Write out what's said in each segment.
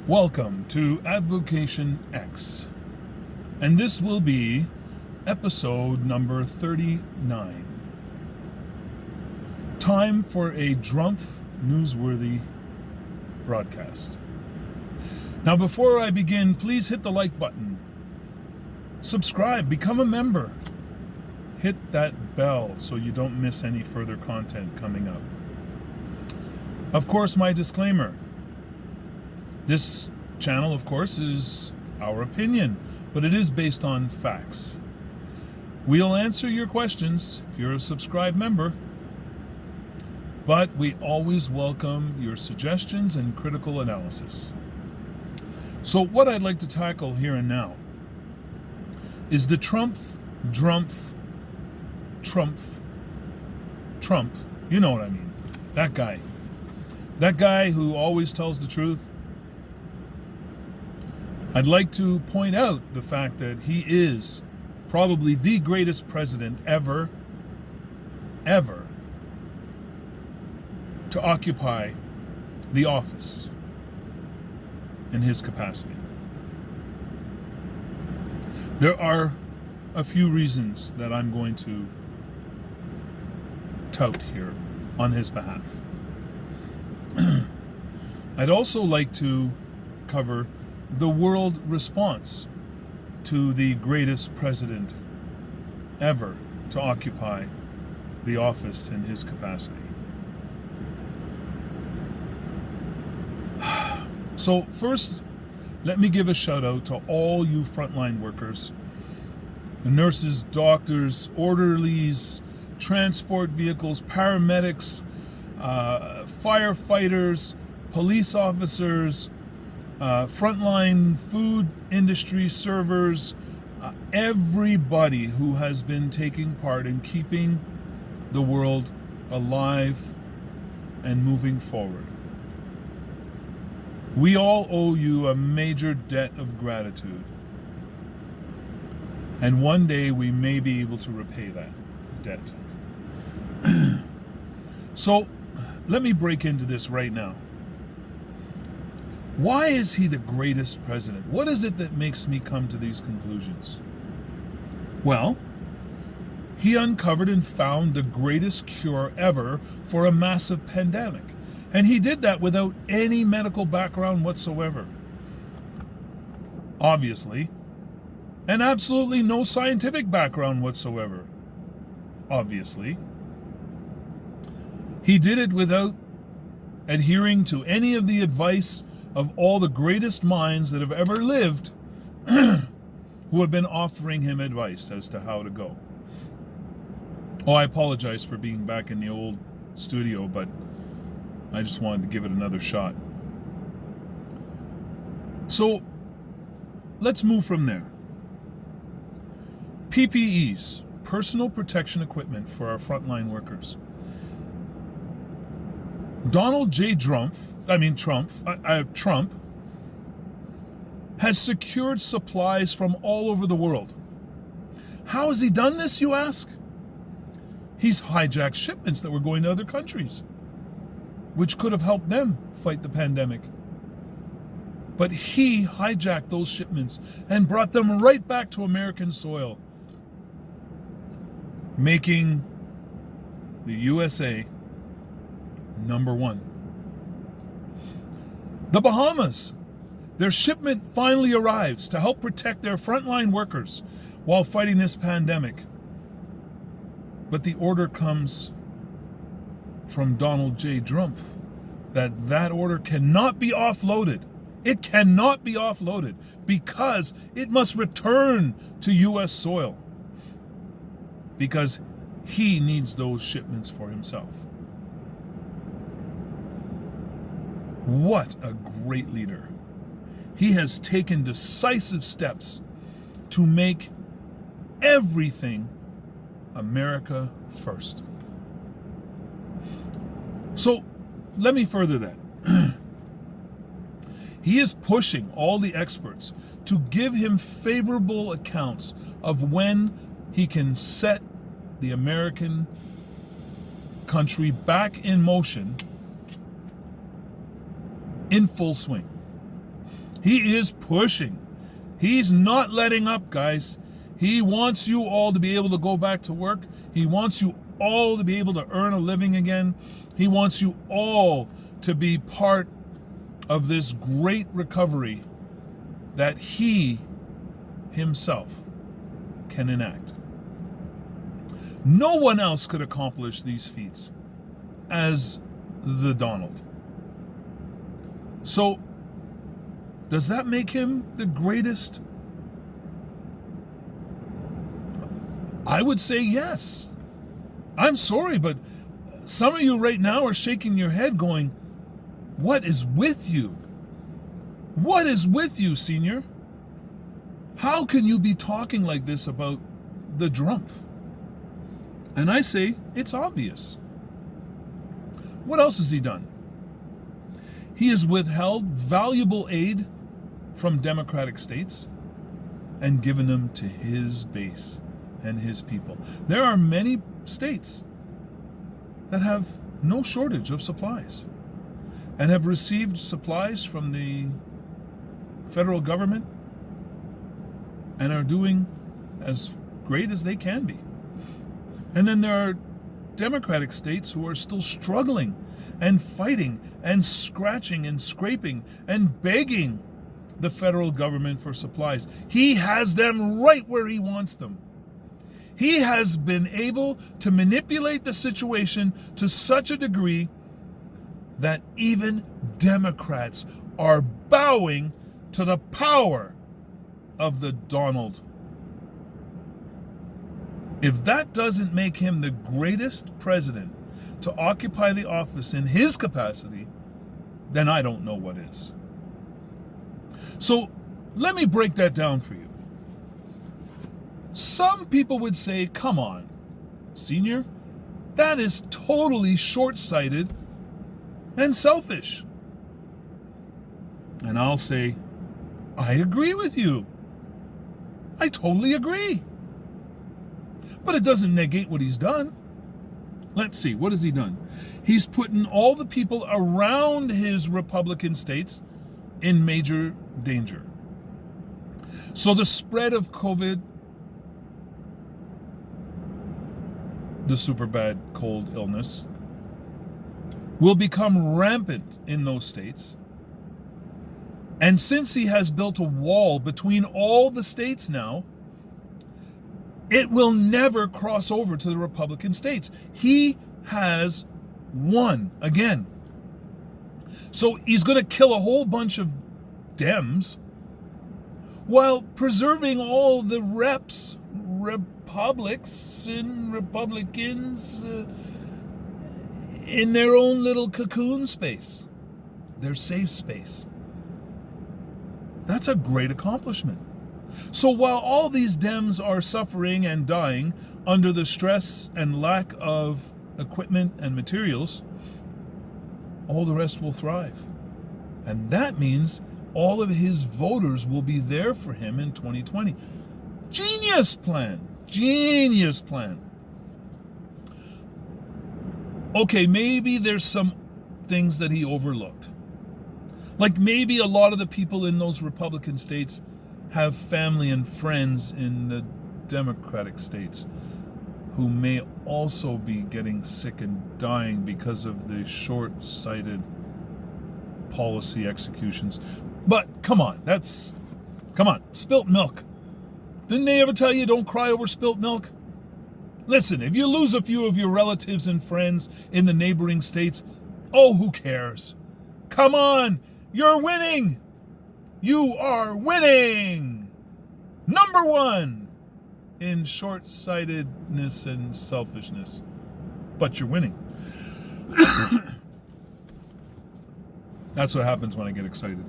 Welcome to Advocation X, and this will be episode number 39. Time for a Drumph newsworthy broadcast. Now, before I begin, please hit the like button, subscribe, become a member, hit that bell so you don't miss any further content coming up. Of course, my disclaimer. This channel, of course, is our opinion, but it is based on facts. We'll answer your questions if you're a subscribed member, but we always welcome your suggestions and critical analysis. So what I'd like to tackle here and now is the Trump, you know what I mean, that guy who always tells the truth. I'd like to point out the fact that he is probably the greatest president ever to occupy the office in his capacity. There are a few reasons that I'm going to tout here on his behalf. I'd also like to cover the world response to the greatest president ever to occupy the office in his capacity. So first, let me give a shout out to all you frontline workers, the nurses, doctors, orderlies, transport vehicles, paramedics, firefighters, police officers, frontline food industry servers, everybody who has been taking part in keeping the world alive and moving forward. We all owe you a major debt of gratitude, and one day we may be able to repay that debt. So let me break into this right now. Why is he the greatest president? What is it that makes me come to these conclusions? Well, he uncovered and found the greatest cure ever for a massive pandemic. And he did that without any medical background whatsoever. Obviously. And absolutely no scientific background whatsoever. Obviously. He did it without adhering to any of the advice of all the greatest minds that have ever lived who have been offering him advice as to how to go. Oh, I apologize for being back in the old studio, but I just wanted to give it another shot. So, let's move from there. PPEs, personal protection equipment for our frontline workers. Trump has secured supplies from all over the world. How has he done this, you ask? He's hijacked shipments that were going to other countries, which could have helped them fight the pandemic. But he hijacked those shipments and brought them right back to American soil, making the USA number one. The Bahamas, their shipment finally arrives to help protect their frontline workers while fighting this pandemic. But the order comes from Donald J. Drumph that order cannot be offloaded. It cannot be offloaded because it must return to U.S. soil, because he needs those shipments for himself. What a great leader. He has taken decisive steps to make everything America first. So let me further that. He is pushing all the experts to give him favorable accounts of when he can set the American country back in motion in full swing. He is pushing. He's not letting up, guys. He wants you all to be able to go back to work. He wants you all to be able to earn a living again. He wants you all to be part of this great recovery that he himself can enact. No one else could accomplish these feats as the Donald. So, does that make him the greatest? I would say yes. I'm sorry, but some of you right now are shaking your head going, what is with you? What is with you, senior? How can you be talking like this about the Drumph? And I say, it's obvious. What else has he done? He has withheld valuable aid from democratic states and given them to his base and his people. There are many states that have no shortage of supplies and have received supplies from the federal government and are doing as great as they can be. And then there are democratic states who are still struggling and fighting and scratching and scraping and begging the federal government for supplies. He has them right where he wants them. He has been able to manipulate the situation to such a degree that even Democrats are bowing to the power of the Donald. If that doesn't make him the greatest president to occupy the office in his capacity, then I don't know what is. So let me break that down for you. Some people would say, come on, senior, that is totally short-sighted and selfish. And I'll say, I agree with you. I totally agree. But it doesn't negate what he's done. Let's see, what has he done? He's putting all the people around his Republican states in major danger. So the spread of COVID, the super bad cold illness, will become rampant in those states. And since he has built a wall between all the states now, it will never cross over to the Republican states. He has won again. So he's going to kill a whole bunch of Dems while preserving all the reps, Republics and Republicans in their own little cocoon space, their safe space. That's a great accomplishment. So while all these Dems are suffering and dying under the stress and lack of equipment and materials, all the rest will thrive. And that means all of his voters will be there for him in 2020. Genius plan. Genius plan. Okay, maybe there's some things that he overlooked. Like maybe a lot of the people in those Republican states have family and friends in the Democratic states who may also be getting sick and dying because of the short-sighted policy executions. But come on, spilt milk. Didn't they ever tell you don't cry over spilt milk? Listen, if you lose a few of your relatives and friends in the neighboring states, oh, who cares? Come on, you're winning. You are winning. Number one in short-sightedness and selfishness. But you're winning. That's what happens when I get excited.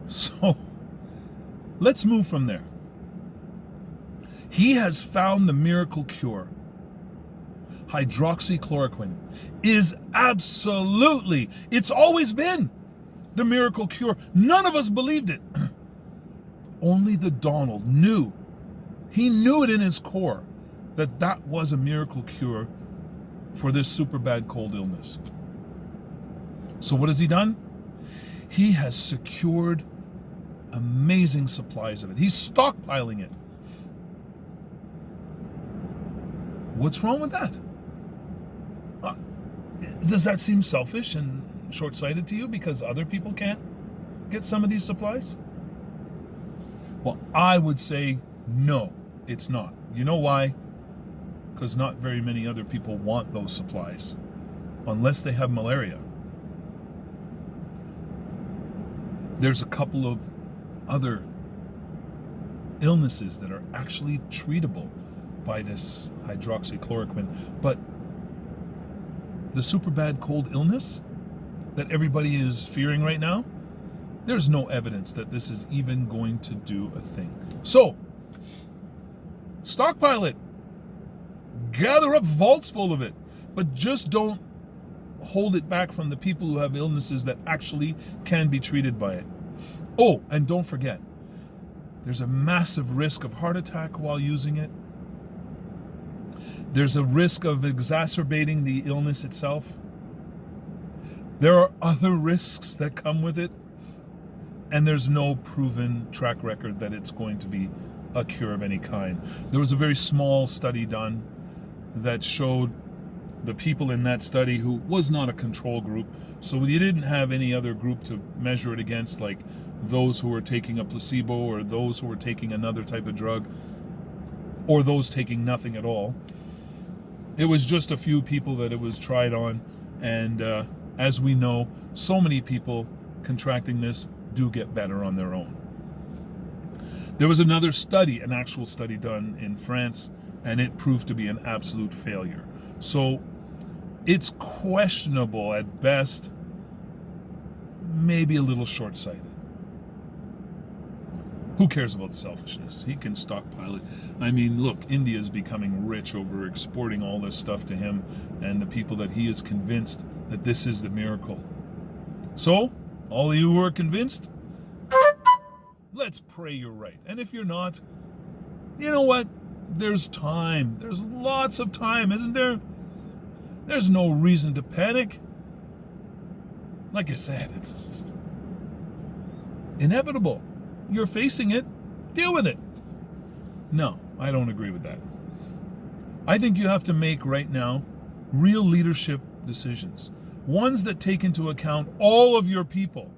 So, let's move from there. He has found the miracle cure. Hydroxychloroquine is absolutely, it's always been the miracle cure. None of us believed it. Only the Donald knew. He knew it in his core that that was a miracle cure for this super bad cold illness. So what has he done? He has secured amazing supplies of it. He's stockpiling it. What's wrong with that? Does that seem selfish and short-sighted to you because other people can't get some of these supplies? Well, I would say no, it's not. You know why? Because not very many other people want those supplies unless they have malaria. There's a couple of other illnesses that are actually treatable by this hydroxychloroquine, but the super bad cold illness that everybody is fearing right now, there's no evidence that this is even going to do a thing. So, stockpile it. Gather up vaults full of it, but just don't hold it back from the people who have illnesses that actually can be treated by it. Oh, and don't forget, there's a massive risk of heart attack while using it. There's a risk of exacerbating the illness itself. There are other risks that come with it. And there's no proven track record that it's going to be a cure of any kind. There was a very small study done that showed the people in that study who was not a control group. So you didn't have any other group to measure it against, like those who were taking a placebo or those who were taking another type of drug or those taking nothing at all. It was just a few people that it was tried on. And as we know, so many people contracting this do get better on their own. There was another study, an actual study done in France, and it proved to be an absolute failure. So it's questionable at best, maybe a little short-sighted. Who cares about the selfishness? He can stockpile it. I mean, look, India is becoming rich over exporting all this stuff to him and the people that he is convinced that this is the miracle. So, all of you who are convinced, let's pray you're right. And if you're not, you know what? There's time. There's lots of time, isn't there? There's no reason to panic. Like I said, it's inevitable. You're facing it. Deal with it. No, I don't agree with that. I think you have to make right now real leadership decisions. Ones that take into account all of your people.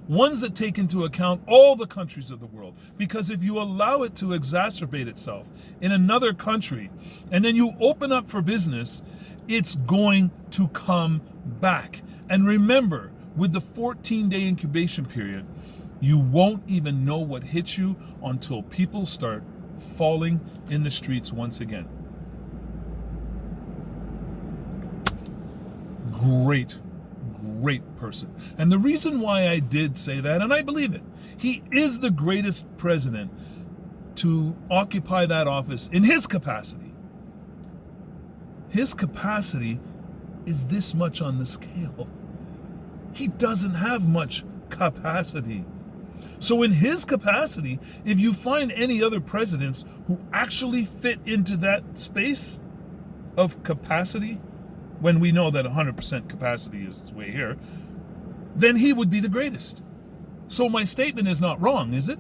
Ones that take into account all the countries of the world. Because if you allow it to exacerbate itself in another country, and then you open up for business, it's going to come back. And remember, with the 14-day incubation period, you won't even know what hits you until people start falling in the streets once again. Great person. And the reason why I did say that, and I believe it, he is the greatest president to occupy that office in his capacity. His capacity is this much on the scale. He doesn't have much capacity. So in his capacity, if you find any other presidents who actually fit into that space of capacity, when we know that 100% capacity is way here, then he would be the greatest. So my statement is not wrong, is it?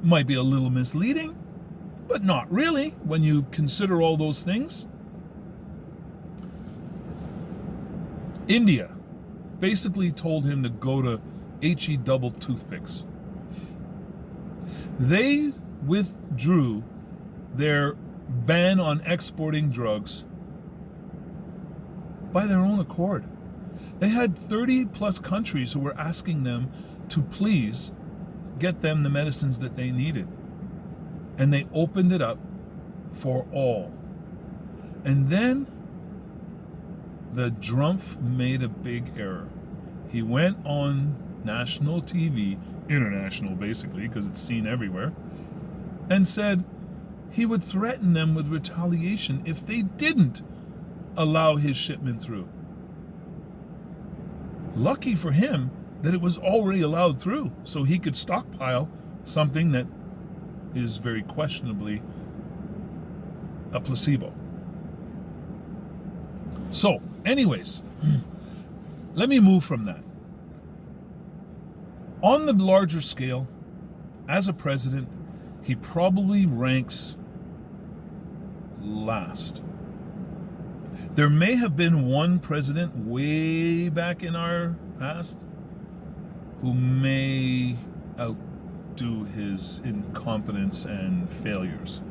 Might be a little misleading, but not really when you consider all those things. India basically told him to go to HE double toothpicks. They withdrew their ban on exporting drugs by their own accord. They had 30 plus countries who were asking them to please get them the medicines that they needed. And they opened it up for all. And then the Drumph made a big error. He went on national TV, international basically, because it's seen everywhere, and said he would threaten them with retaliation if they didn't allow his shipment through. Lucky for him that it was already allowed through, so he could stockpile something that is very questionably a placebo. So, anyways, let me move from that. On the larger scale, as a president, he probably ranks last. There may have been one president way back in our past who may outdo his incompetence and failures.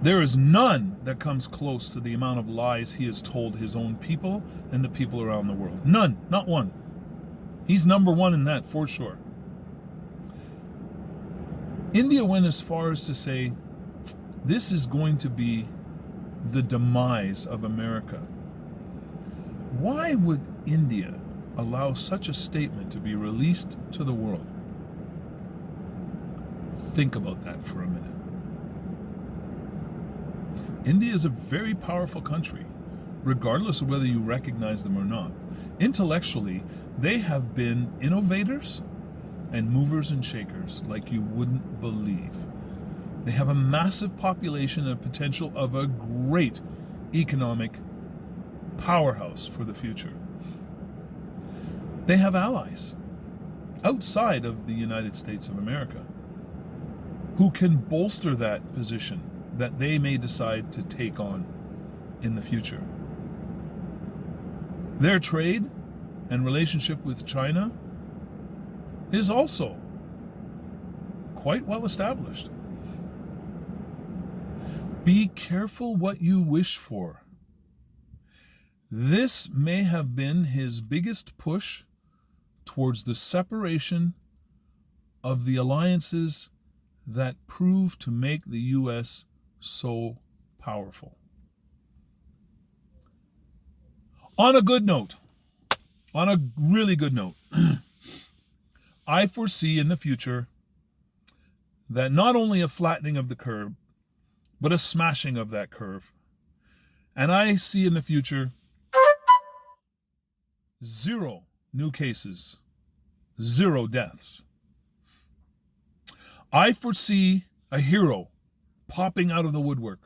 There is none that comes close to the amount of lies he has told his own people and the people around the world. None, not one. He's number one in that for sure. India went as far as to say, this is going to be the demise of America. Why would India allow such a statement to be released to the world? Think about that for a minute. India is a very powerful country, regardless of whether you recognize them or not. Intellectually, they have been innovators and movers and shakers like you wouldn't believe. They have a massive population and potential of a great economic powerhouse for the future. They have allies outside of the United States of America who can bolster that position that they may decide to take on in the future. Their trade and relationship with China is also quite well established. Be careful what you wish for. This may have been his biggest push towards the separation of the alliances that prove to make the U.S. so powerful. On a good note, on a really good note, I foresee in the future that not only a flattening of the curve, but a smashing of that curve. And I see in the future 0 new cases, 0 deaths. I foresee a hero popping out of the woodwork,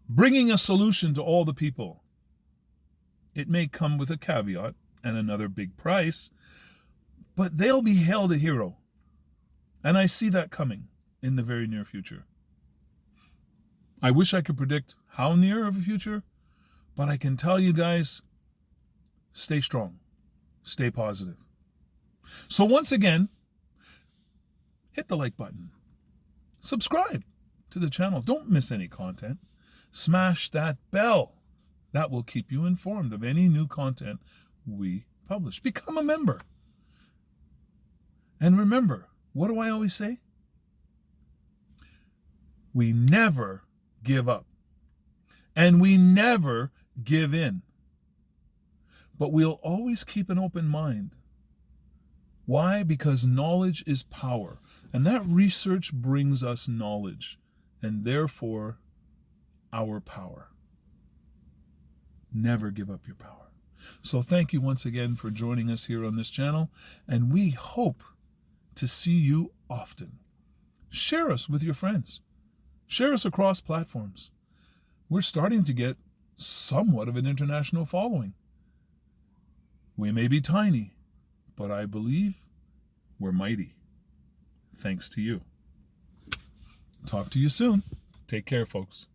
bringing a solution to all the people. It may come with a caveat and another big price, but they'll be hailed a hero. And I see that coming in the very near future. I wish I could predict how near of a future, but I can tell you guys, stay strong, stay positive. So once again, hit the like button. Subscribe to the channel. Don't miss any content. Smash that bell. That will keep you informed of any new content we publish. Become a member. And remember, what do I always say? We never give up. And we never give in. But we'll always keep an open mind. Why? Because knowledge is power. And that research brings us knowledge. And therefore, our power. Never give up your power. So thank you once again for joining us here on this channel. And we hope to see you often. Share us with your friends. Share us across platforms. We're starting to get somewhat of an international following. We may be tiny, but I believe we're mighty. Thanks to you. Talk to you soon. Take care, folks.